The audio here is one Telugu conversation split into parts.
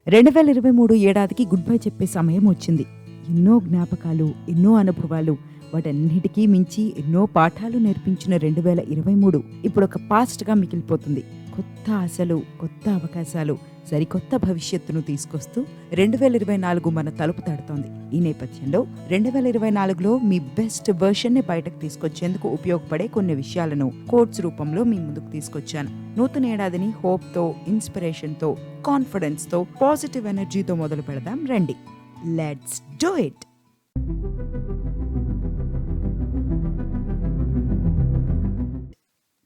2023 ఏడాదికి గుడ్ బై చెప్పే సమయం వచ్చింది. ఎన్నో జ్ఞాపకాలు, ఎన్నో అనుభవాలు, వాటన్నిటికీ మించి ఎన్నో పాఠాలు నేర్పించిన 2023 ఇప్పుడొక పాస్ట్‌గా మిగిలిపోతుంది. కొత్త ఆశలు, కొత్త అవకాశాలు, సరికొత్త భవిష్యత్తును తీసుకొస్తూ 2024 మన తలుపు తడుతోంది. ఈ నేపథ్యంలో 2024లో మీ బెస్ట్ వెర్షన్‌ని బయటకు తీసుకొచ్చేందుకు ఉపయోగపడే కొన్ని విషయాలను కోట్స్ రూపంలో మీ ముందుకు తీసుకొచ్చాను. నూతన ఏడాదిని హోప్‌తో, ఇన్స్పిరేషన్‌తో, కాన్ఫిడెన్స్‌తో, పాజిటివ్ ఎనర్జీతో మొదలు పెడదాం రండి. Let's do it.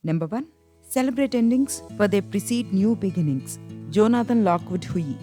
Number 1. Celebrate endings for they precede new beginnings. Jonathan Lockwood Huie.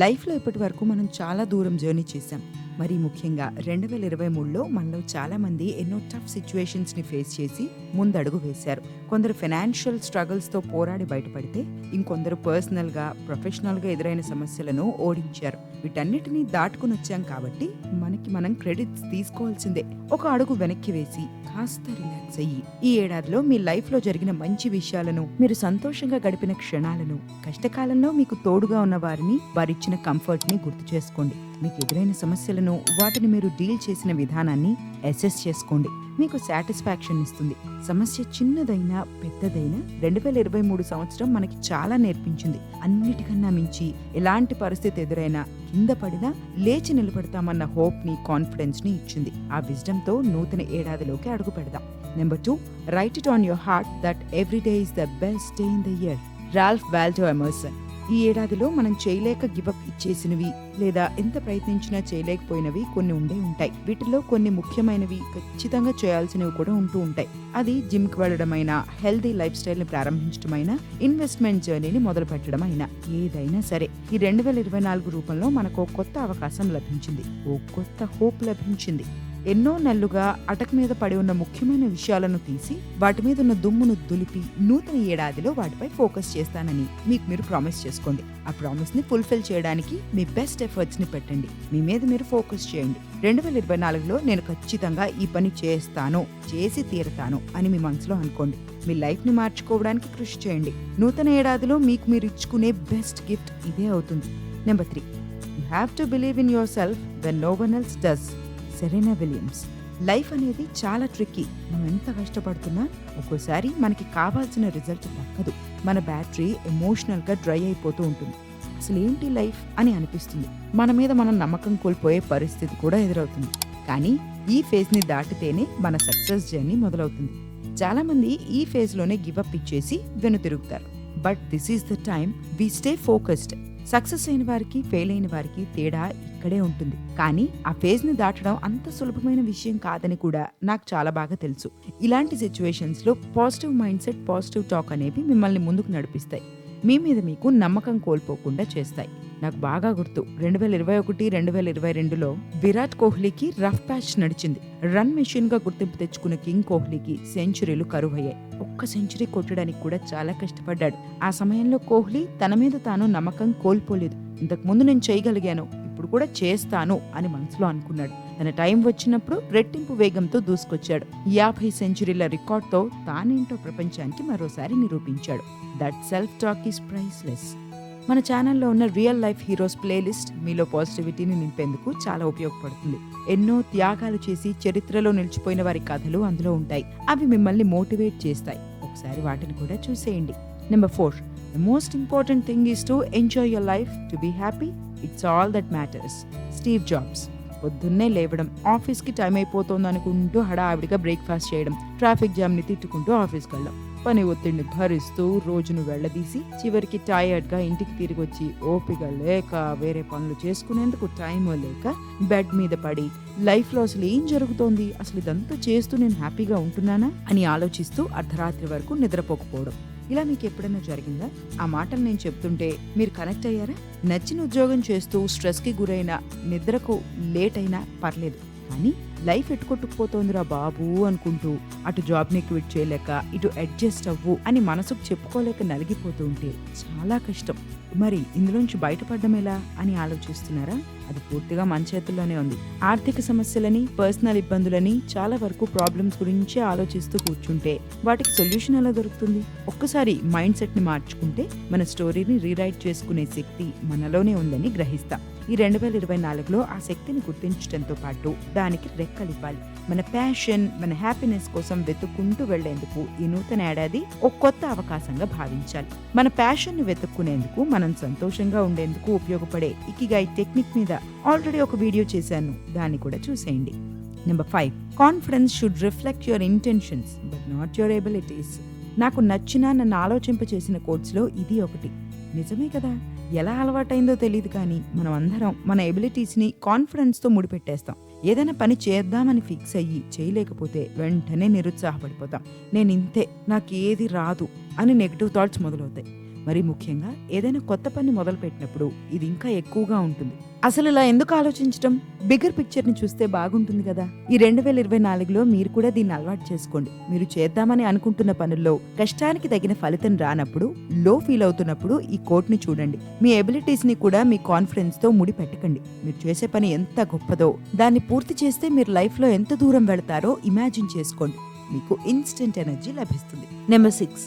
లైఫ్లో ఇప్పటి వరకు మనం చాలా దూరం జర్నీ చేశాం. మరి ముఖ్యంగా 2023లో మనలో చాలా మంది ఎన్నో టఫ్ సిచ్యువేషన్స్ని ఫేస్ చేసి ముందడుగు వేశారు. కొందరు ఫైనాన్షియల్ స్ట్రగుల్స్తో పోరాడి బయటపడితే, ఇంకొందరు పర్సనల్గా, ప్రొఫెషనల్గా ఎదురైన సమస్యలను ఓడించారు. వీటన్నిటినీ దాటుకుని వచ్చాం కాబట్టి మనకి మనం క్రెడిట్స్ తీసుకోవాల్సిందే. ఒక అడుగు వెనక్కి వేసి కాస్త రిలాక్స్ అయ్యి ఈ ఏడాదిలో మీ లైఫ్లో జరిగిన మంచి విషయాలను, మీరు సంతోషంగా గడిపిన క్షణాలను, కష్టకాలంలో మీకు తోడుగా ఉన్న వారిని, వారిచ్చిన కంఫర్ట్ని గుర్తు చేసుకోండి. మీకు ఎదురైన సమస్యలను, వాటిని మీరు డీల్ చేసిన విధానాన్ని అసెస్ చేసుకోండి. మీకు సాటిస్ఫాక్షన్ ఇస్తుంది. సమస్య చిన్నదైనా పెద్దదైనా 2023 సంవత్సరం మనకి చాలా నేర్పించింది. అన్నిటికన్నా మించి ఎలాంటి పరిస్థితి ఎదురైనా, కింద పడినా లేచి నిలబడతామన్న హోప్ని, కాన్ఫిడెన్స్ని ఇచ్చింది. ఆ విజ్డమ్తో నూతన ఏడాదిలోకి అడుగు పెడదాం. Number 2. Right it on your heart that every day is the best day in the year. Ralph Waldo Emerson. ఈ ఏడాదిలో మనం చేయలేక గివప్ ఇచ్చేసినవి, లేదా ఎంత ప్రయత్నించినా చేయలేకపోయినవి కొన్ని ఉంటాయి. వీటిలో కొన్ని ముఖ్యమైనవి, ఖచ్చితంగా చేయాల్సినవి కూడా ఉంటూ ఉంటాయి. అది జిమ్కి వెళ్ళడమైనా, హెల్దీ లైఫ్ స్టైల్ని ప్రారంభించడమైనా, ఇన్వెస్ట్మెంట్ జర్నీని మొదలు పెట్టడం అయినా, ఏదైనా సరే ఈ 2024 రూపంలో మనకు ఓ కొత్త అవకాశం లభించింది. ఓ కొత్త హోప్ లభించింది. ఎన్నో నెలలుగా అటక మీద పడి ఉన్న ముఖ్యమైన విషయాలను తీసి, వాటి మీద ఉన్న దుమ్మును దులిపి, నూతన ఏడాదిలో వాటిపై ఫోకస్ చేస్తానని మీకు మీరు ప్రామిస్ చేసుకోండి. ఆ ప్రామిస్ ని ఫుల్ఫిల్ చేయడానికి మీ బెస్ట్ ఎఫర్ట్స్ ని పెట్టండి. మీ మీద మీరు ఫోకస్ చేయండి. 2024లో నేను ఖచ్చితంగా ఈ పని చేస్తాను, చేసి తీరతాను అని మీ మనసులో అనుకోండి. మీ లైఫ్ ని మార్చుకోవడానికి కృషి చేయండి. నూతన ఏడాదిలో మీకు మీరు ఇచ్చుకునే బెస్ట్ గిఫ్ట్ ఇదే అవుతుంది. Number 3. You have to believe in yourself when no one else does. Serena Williams. Life అనేది చాలా ట్రిక్కీ. మనం ఎంత కష్టపడుతున్నా ఒక్కోసారి మనకి కావాల్సిన రిజల్ట్ దక్కదు. మన బ్యాటరీ ఎమోషనల్గా డ్రై అయిపోతూ ఉంటుంది. అసలు ఏంటి లైఫ్ అని అనిపిస్తుంది. మన మీద మనం నమ్మకం కోల్పోయే పరిస్థితి కూడా ఎదురవుతుంది. కానీ ఈ ఫేజ్ని దాటితేనే మన సక్సెస్ జర్నీ మొదలవుతుంది. చాలా మంది ఈ ఫేజ్లోనే గివప్ ఇచ్చేసి వెనుతిరుగుతారు. But this is the time we stay focused. Success అయిన వారికి, ఫెయిల్ అయిన వారికి తేడా ఇక్కడే ఉంటుంది. కానీ ఆ ఫేజ్ని దాటడం అంత సులభమైన విషయం కాదని కూడా నాకు చాలా బాగా తెలుసు. ఇలాంటి సిచ్యువేషన్స్లో positive mind set, positive talk అనేవి మిమ్మల్ని ముందుకు నడిపిస్తాయి. మీ మీద మీకు నమ్మకం కోల్పోకుండా చేస్తాయి. నాకు బాగా గుర్తు, 2021-2022లో విరాట్ కోహ్లీకి రఫ్ ప్యాచ్ నడిచింది. రన్ మెషిన్ గా గుర్తింపు తెచ్చుకున్న కింగ్ కోహ్లీకి సెంచరీలు కరువయ్యాయి. ఒక్క సెంచరీ కొట్టడానికి కూడా చాలా కష్టపడ్డాడు. ఆ సమయంలో కోహ్లీ తన మీద తాను నమ్మకం కోల్పోలేదు. ఇంతకు ముందు నేను చేయగలిగాను, ఇప్పుడు కూడా చేస్తాను అని మనసులో అనుకున్నాడు. తన టైం వచ్చినప్పుడు రెట్టింపు వేగంతో దూసుకొచ్చాడు. 50 సెంచరీల రికార్డ్తో తానేంటో ప్రపంచానికి మరోసారి నిరూపించాడు. That self talk is priceless. మన ఛానల్లో ఉన్న రియల్ లైఫ్ హీరోస్ ప్లేలిస్ట్ మీలో పాజిటివిటీని నింపేందుకు చాలా ఉపయోగపడుతుంది. ఎన్నో త్యాగాలు చేసి చరిత్రలో నిలిచిపోయిన వారి కథలు అందులో ఉంటాయి. అవి మిమ్మల్ని మోటివేట్ చేస్తాయి. ఒకసారి వాటిని కూడా చూసేయండి. Number 4. The most important thing is to enjoy your life, to be happy. It's all that matters. Steve jobs. పొద్దున్నే లేవడం, ఆఫీస్కి టైం అయిపోతుంది అనుకుంటూ హడావిడిగా బ్రేక్ఫాస్ట్ చేయడం, ట్రాఫిక్ జామ్ని తిట్టుకుంటూ ఆఫీస్కి వెళ్ళడం, పని ఒత్తిడిని భరిస్తూ రోజును వెళ్లదీసి చివరికి టైర్డ్గా ఇంటికి తిరిగి వచ్చి ఓపిక లేక, వేరే పనులు చేసుకునేందుకు టైం లేక బెడ్ మీద పడి లైఫ్లో అసలు ఏం జరుగుతోంది, అసలు ఇదంతా చేస్తూ నేను హ్యాపీగా ఉంటున్నానా అని ఆలోచిస్తూ అర్ధరాత్రి వరకు నిద్రపోకపోవడం. ఇలా మీకు ఎప్పుడైనా జరిగిందా? ఆ మాటలు నేను చెప్తుంటే మీరు కనెక్ట్ అయ్యారా? నచ్చిన ఉద్యోగం చేస్తూ స్ట్రెస్కి గురైన, నిద్రకు లేట్ అయినా పర్లేదు, కానీ లైఫ్ ఎట్టుకొట్టుకుపోతోందిరా బాబు అనుకుంటూ అటు జాబ్ని క్విట్ చేయలేక, ఇటు అడ్జస్ట్ అవ్వు అని మనసుకు చెప్పుకోలేక నలిగిపోతూ ఉంటే చాలా కష్టం. మరి ఇందులోంచి బయటపడడం ఎలా అని ఆలోచిస్తున్నారా? అది పూర్తిగా మన చేతుల్లోనే ఉంది. ఆర్థిక సమస్యలని, పర్సనల్ ఇబ్బందులని, చాలా వరకు ప్రాబ్లమ్స్ గురించే ఆలోచిస్తూ కూర్చుంటే వాటికి సొల్యూషన్ ఎలా దొరుకుతుంది? ఒక్కసారి మైండ్ సెట్ ని మార్చుకుంటే మన స్టోరీని రీరైట్ చేసుకునే శక్తి మనలోనే ఉందని గ్రహిస్తాం. ఈ 2024లో ఆ శక్తిని గుర్తించడంతో పాటు దానికి రెక్కలివ్వాలి. మన ప్యాషన్, మన హ్యాపీనెస్ కోసం వెతుక్కుంటూ వెళ్లేందుకు ఈ నూతన ఏడాది ఒక కొత్త అవకాశంగా భావించాలి. మన ప్యాషన్ ని వెతుక్కునేందుకు, మనం సంతోషంగా ఉండేందుకు ఉపయోగపడే ఇకిగాయ్ టెక్నిక్ మీద ఆల్రెడీ ఒక వీడియో చేశాను, దాన్ని కూడా చూసేయండి. Number 5, confidence should reflect your intentions but not your abilities. నాకు నచ్చిన, నన్ను ఆలోచింపచేసిన కోట్స్లో ఇది ఒకటి. నిజమే కదా. ఎలా అలవాటైందో తెలియదు కానీ మనం అందరం మన ఎబిలిటీస్ని కాన్ఫిడెన్స్తో ముడిపెట్టేస్తాం. ఏదైనా పని చేద్దామని ఫిక్స్ అయ్యి చేయలేకపోతే వెంటనే నిరుత్సాహపడిపోతాం. నేను ఇంతే, నాకు ఏది రాదు అని నెగిటివ్ థాట్స్ మొదలవుతాయి. మరి ముఖ్యంగా ఏదైనా కొత్త పని మొదలు పెట్టినప్పుడు ఇది ఇంకా ఎక్కువగా ఉంటుంది. అసలు ఇలా ఎందుకు ఆలోచించడం? బిగ్గర్ పిక్చర్ని చూస్తే బాగుంటుంది కదా. ఈ 2024లో మీరు కూడా దీన్ని అలవాటు చేసుకోండి. మీరు చేద్దామని అనుకుంటున్న పనుల్లో కష్టానికి తగిన ఫలితం రానప్పుడు, లో ఫీల్ అవుతున్నప్పుడు ఈ కోట్ని చూడండి. మీ ఎబిలిటీస్ని కూడా మీ కాన్ఫిడెన్స్తో ముడి పెట్టకండి. మీరు చేసే పని ఎంత గొప్పదో, దాన్ని పూర్తి చేస్తే మీరు లైఫ్లో ఎంత దూరం వెళతారో ఇమాజిన్ చేసుకోండి. మీకు ఇన్స్టెంట్ ఎనర్జీ లభిస్తుంది. Number 6,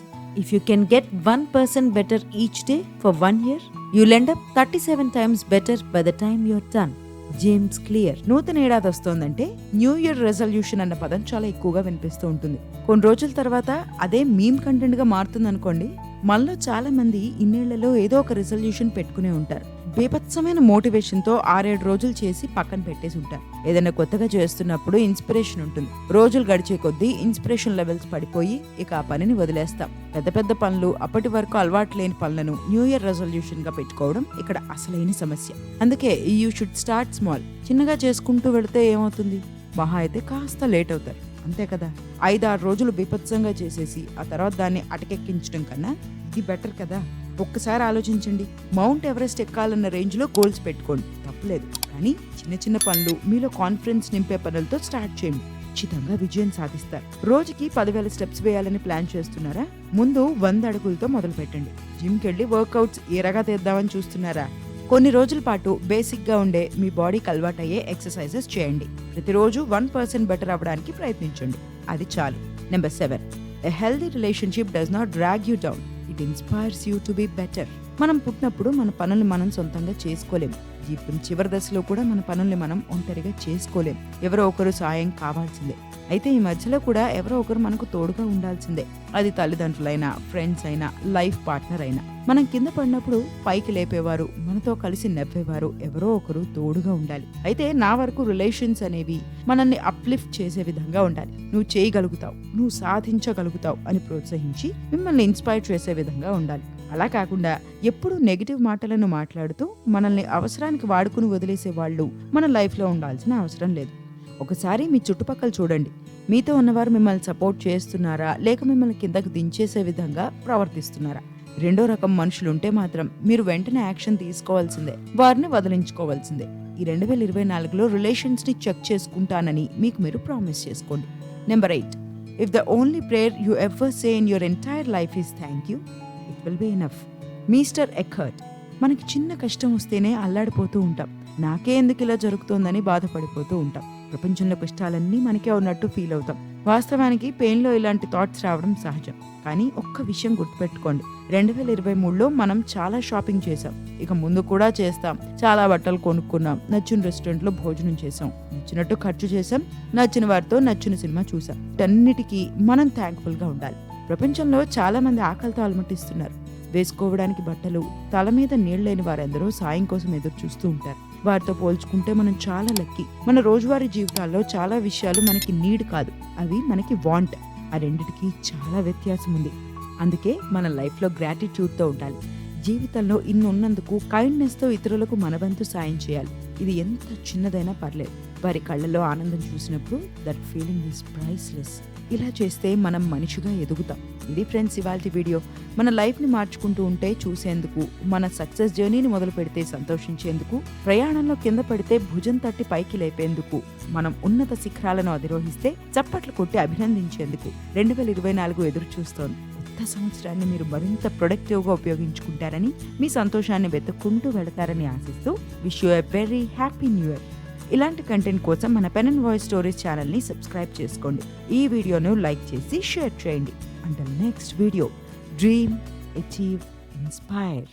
if you can get 1% better each day for 1 year, you'll end up 37 times better by the time you're done. James clear. నూతన ఏడాది వస్తోందంటే న్యూ ఇయర్ రెజల్యూషన్ అన్న పదం చాలా ఎక్కువగా వినిపిస్తూ ఉంటుంది. కొన్ని రోజుల తర్వాత అదే మీమ్ కంటెంట్ గా మారుతుంది అనుకోండి. మనలో చాలా మంది ఇన్నేళ్లలో ఏదో ఒక రెజల్యూషన్ పెట్టుకునే ఉంటారు. బేపత్సమైన మోటివేషన్తో 6-7 రోజులు చేసి పక్కన పెట్టేసి ఉంటారు. ఏదైనా కొత్తగా చేస్తున్నప్పుడు ఇన్స్పిరేషన్ ఉంటుంది. రోజులు గడిచే కొద్దీ ఇన్స్పిరేషన్ లెవెల్స్ పడిపోయి ఇక ఆ పనిని వదిలేస్తాం. పెద్ద పెద్ద పనులు, అప్పటి వరకు అలవాటు లేని పనులను న్యూ ఇయర్ రెజల్యూషన్ గా పెట్టుకోవడం ఇక్కడ అసలైన సమస్య. అందుకే యూ షుడ్ స్టార్ట్ స్మాల్. చిన్నగా చేసుకుంటూ వెళితే ఏమవుతుంది? మహా అయితే కాస్త లేట్ అవుతారు, అంతే కదా. 5-6 రోజులు బీభత్సంగా చేసేసి ఆ తర్వాత దాన్ని అటకెక్కించడం కన్నా ఇది బెటర్ కదా. ఒక్కసారి ఆలోచించండి. మౌంట్ ఎవరెస్ట్ ఎక్కాలన్న రేంజ్లో గోల్స్ పెట్టుకోండి, తప్పులేదు. కానీ చిన్న చిన్న పనులు, మీలో కాన్ఫిడెన్స్ నింపే పనులతో స్టార్ట్ చేయండి. ఖచ్చితంగా విజయం సాధిస్తారు. రోజుకి 10,000 స్టెప్స్ వేయాలని ప్లాన్ చేస్తున్నారా? ముందు 100 అడుగులతో మొదలు పెట్టండి. జిమ్కి వెళ్ళి వర్కౌట్స్ ఎరగా తీద్దామని చూస్తున్నారా? కొన్ని రోజుల పాటు బేసిక్గా ఉండే మీ బాడీకి అలవాటయ్యే ఎక్సర్సైజెస్ చేయండి. ప్రతిరోజు 1% బెటర్ అవ్వడానికి ప్రయత్నించండి, అది చాలు. Number 7, a healthy relationship does not drag you down, it inspires you to be better. మనం పుట్టినప్పుడు మన పనుల్ని మనం సొంతంగా చేసుకోలేం. జీవితం చివరి దశలో కూడా మన పనుల్ని మనం ఒంటరిగా చేసుకోలేం. ఎవరో ఒకరు సాయం కావాల్సిందే. అయితే ఈ మధ్యలో కూడా ఎవరో ఒకరు మనకు తోడుగా ఉండాల్సిందే. అది తల్లిదండ్రులైనా, ఫ్రెండ్స్ అయినా, లైఫ్ పార్ట్నర్ అయినా. మనం కింద పడినప్పుడు పైకి లేపేవారు, మనతో కలిసి నవ్వేవారు ఎవరో ఒకరు తోడుగా ఉండాలి. అయితే నా వరకు రిలేషన్స్ అనేవి మనల్ని అప్లిఫ్ట్ చేసే విధంగా ఉండాలి. నువ్వు చేయగలుగుతావు, నువ్వు సాధించగలుగుతావు అని ప్రోత్సహించి మిమ్మల్ని ఇన్స్పైర్ చేసే విధంగా ఉండాలి. అలా కాకుండా ఎప్పుడూ నెగిటివ్ మాటలను మాట్లాడుతూ మనల్ని అవసరానికి వాడుకుని వదిలేసే వాళ్ళు మన లైఫ్లో ఉండాల్సిన అవసరం లేదు. ఒకసారి మీ చుట్టుపక్కల చూడండి. మీతో ఉన్నవారు మిమ్మల్ని సపోర్ట్ చేస్తున్నారా, లేక మిమ్మల్ని కిందకు దించేసే విధంగా ప్రవర్తిస్తున్నారా? రెండో రకం మనుషులుంటే మాత్రం మీరు వెంటనే యాక్షన్ తీసుకోవాల్సిందే, వారిని వదిలించుకోవాల్సిందే. ఈ 2024లో రిలేషన్స్ని చెక్ చేసుకుంటానని మీకు మీరు ప్రామిస్ చేసుకోండి. Number 8, if the only prayer you ever say in your entire life is thank you, it will be enough. Mister Eckhart. మనకి చిన్న కష్టం వస్తేనే అల్లాడిపోతూ ఉంటాం. నాకే ఎందుకు ఇలా జరుగుతోందని బాధపడిపోతూ ఉంటాం. ప్రపంచంలో కష్టాలన్నీ మనకే ఉన్నట్టు ఫీల్ అవుతాం. వాస్తవానికి పెయిన్లో ఇలాంటి థాట్స్ రావడం సహజం. కానీ ఒక్క విషయం గుర్తుపెట్టుకోండి, 2023లో మనం చాలా షాపింగ్ చేసాం, ఇక ముందు కూడా చేస్తాం. చాలా బట్టలు కొనుక్కున్నాం, నచ్చిన రెస్టారెంట్లో భోజనం చేసాం, నచ్చినట్టు ఖర్చు చేసాం, నచ్చిన వారితో నచ్చిన సినిమా చూసాం. వీటన్నిటికీ మనం థ్యాంక్ఫుల్గా ఉండాలి. ప్రపంచంలో చాలా మంది ఆకలితో అలమటిస్తున్నారు. వేసుకోవడానికి బట్టలు, తల మీద నీళ్లేని వారెందరో సాయం కోసం ఎదురు చూస్తూ ఉంటారు. వారితో పోల్చుకుంటే మనం చాలా లక్కీ. మన రోజువారీ జీవితాల్లో చాలా విషయాలు మనకి నీడ్ కాదు, అవి మనకి వాంట్. ఆ రెండిటికి చాలా వ్యత్యాసం ఉంది. అందుకే మన లైఫ్లో గ్రాటిట్యూడ్తో ఉండాలి. జీవితంలో ఇన్ని ఉన్నందుకు కైండ్నెస్తో ఇతరులకు మనవంతు సాయం చేయాలి. ఇది ఎంత చిన్నదైనా పర్లేదు. వారి కళ్ళలో ఆనందం చూసినప్పుడు దట్ ఫీలింగ్ ఈజ్ ప్రైస్లెస్. ఇలా చేస్తే మనం మనిషిగా ఎదుగుతాం. ఇది ఫ్రెండ్స్ ఇవాల్టి వీడియో. మన లైఫ్ని మార్చుకుంటూ ఉంటే చూసేందుకు, మన సక్సెస్ జర్నీని మొదలు పెడితే సంతోషించేందుకు, ప్రయాణంలో కింద పడితే భుజం తట్టి పైకి లేపేందుకు, మనం ఉన్నత శిఖరాలను అధిరోహిస్తే చప్పట్లు కొట్టి అభినందించేందుకు 2024 ఎదురు చూస్తోంది. కొత్త సంవత్సరాన్ని మీరు మరింత ప్రొడక్టివ్గా ఉపయోగించుకుంటారని, మీ సంతోషాన్ని వెతుక్కుంటూ వెళతారని ఆశిస్తూ wish you a very happy new year. ఇలాంటి కంటెంట్ కోసం మన పెన్ అండ్ వాయిస్ స్టోరీస్ ఛానల్ని సబ్స్క్రైబ్ చేసుకోండి. ఈ వీడియోను లైక్ చేసి షేర్ చేయండి. Until next video, dream, achieve, inspire.